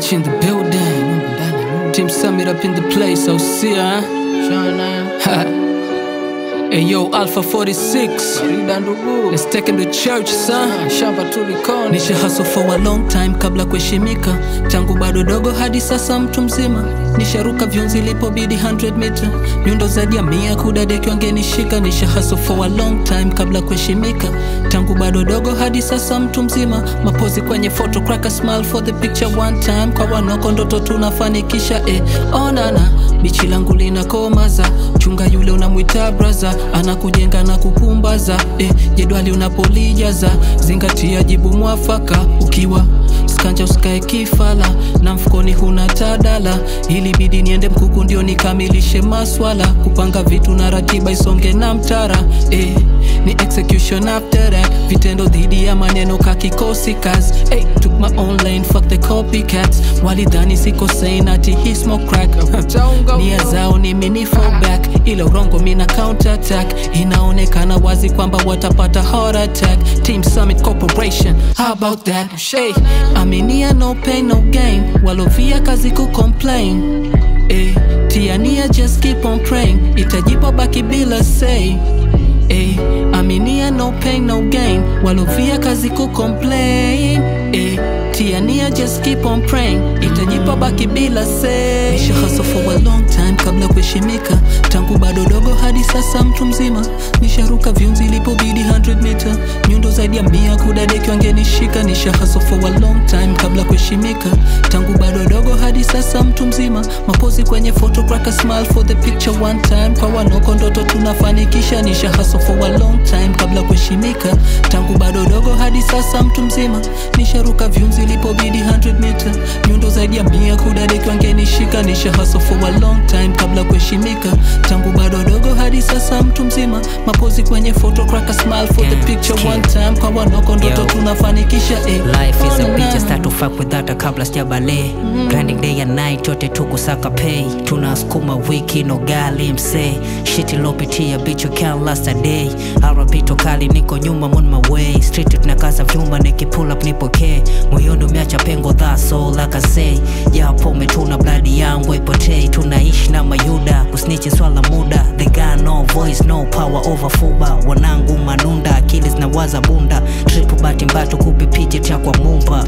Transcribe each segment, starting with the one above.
Rich in the building. Team Summit up in the place, so see ya. Hey yo, Alpha 46. Let's take him to church, son. Nisha hustle for a long time kabla kuheshimika. Tangu bado dogo hadi sasa mtu mzima. Nisharuka viunzi ilipobidi 100 meter. Nyundo zaidi ya 100 kudadeki wangenishika. Nisha hustle for a long time kabla kuheshimika. Tangu bado dogo hadi sasa mtu mzima. Mapozi kwenye photo, crack a smile for the picture one time. Kwa wanoko ndoto tunafanikisha, oh nana. Bichi langu linakomaza. Chunga yule unamuita braza. Anakujenga na kupumbaza, jedwali unapolijaza. Zingatia jibu mwafaka. Ukiwa skanja usikae kifala. Na mfukoni huna tadala. Ilibidi niende mkuku ndio nikamilishe maswala. Kupanga vitu na ratiba isonge na mtara, ni execution after that. Vitendo dhidi ya maneno kakikosi kazi. Took my own lane, fuck the copycats. Walidhani siko sane ati he smoke crack. Nia zao ni mini fall back. Ile urongo mina counter attack. Inaonekana wazi kwamba watapata heart attack. Team Summit Corporation, how about that? Aminia no pain no gain. Walovia kazi kucomplain. Tiania just keep on praying. Itajipa baki bila say. Aminia no pain no gain. Walovia kazi kucomplain. Tiania just keep on praying. Itajipa baki bila say. Nisha hustle for a long time kabla kuheshimika. Tangu bado dogo hadi sasa mtu mzima. Nisharuka viunzi ilipobidi 100 meter. Nyundo zaidi ya 100 kudadeki wangenishika. Nisha hustle for a long time kabla kuheshimika. Tangu bado dogo hadi sasa mtu mzima. Mapozi kwenye photo, crack a smile for the picture one time. Kwa wanoko ndoto tunafanikisha. Nisha hustle for a long time kabla kuheshimika. Tangu bado dogo hadi sasa mtu mzima. Nisharuka viunzi ilipobidi 100 meter. Nyundo zaidi ya 100 kudadeki wangenishika. Nisha hustle for a long time kabla kuheshimika. Tangu bado dogo hadi sasa mtu mzima. Mapozi kwenye photo, crack a smile for the picture one time. Kwa wanoko ndoto tunafanikisha, Life is a bitch, start to fuck with that kabla sijabale. Grinding day and night, yote tukusaka pay. Tunasukuma wiki, no gali mse. Shit ilopitia, bitch you can't last a day. Arapito kali, niko nyuma on my way. Street tunakaza vyuma, niki pull up nipokee. Moyoni umeacha pengo, that's all I can say. Japo umetuna blood yangu ipotei. Tunaishi na mayuda, kusnichi swala muda. They got no voice, no power over fuba. Wanangu manunda, akili zinawaza bunda. Tripu bati mbatu kupipiti cha kwa mumpa.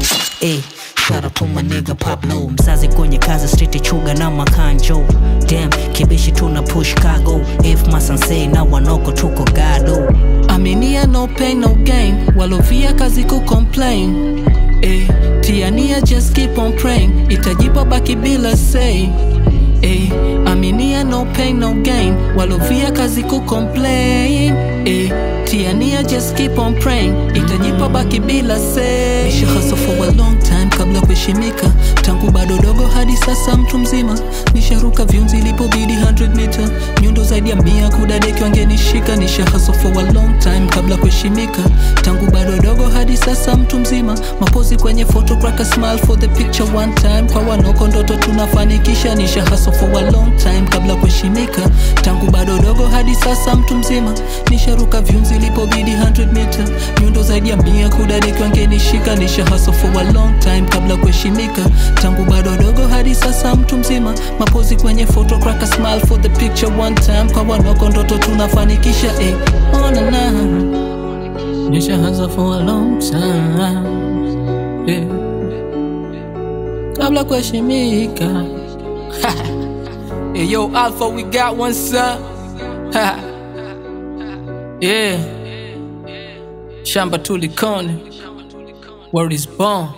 Shout out to my nigga Pablo. Mzazi kwenye kazi, street chuga na makanjo. Damn, kibishi tuna push cargo. If my sensei na wanoko tuko gado. Aminia no pain no gain. Walovia kazi kucomplain. Tiania just keep on praying. Itajipa baki bila say. Aminia no pain no gain. Walovia kazi kucomplain. Tiania just keep on praying. Itajipa baki bila say. Nisha hustle for a long time kabla kuheshimika. Tangu bado dogo hadi sasa mtu mzima. Nisharuka viunzi ilipobidi 100 meter. Nyundo zaidi ya 100 kudadeki wangenishika. Nisha hustle for a long time kabla kuheshimika. Tangu bado dogo hadi sasa mtu mzima. Mapozi kwenye photo, crack a smile for the picture one time. Kwa wanoko ndoto tunafanikisha. Nisha hustle for a long time kabla kuheshimika. Tangu bado dogo hadi sasa mtu mzima. Nisharuka viunzi ilipobidi 100 meter. Nyundo zaidi ya 100 kudadeki wangenishika. Nisha hustle for a long time kabla kuheshimika. Tangu bado dogo hadi sasa mtu mzima. Mapozi kwenye photo, crack a smile for the picture one time. Kwa wanoko ndoto tunafanikisha, oh na na. Nisha hustle for a long time, kabla kuheshimika. Hey yo Alpha, we got one son. Shamba tulikone, word is born.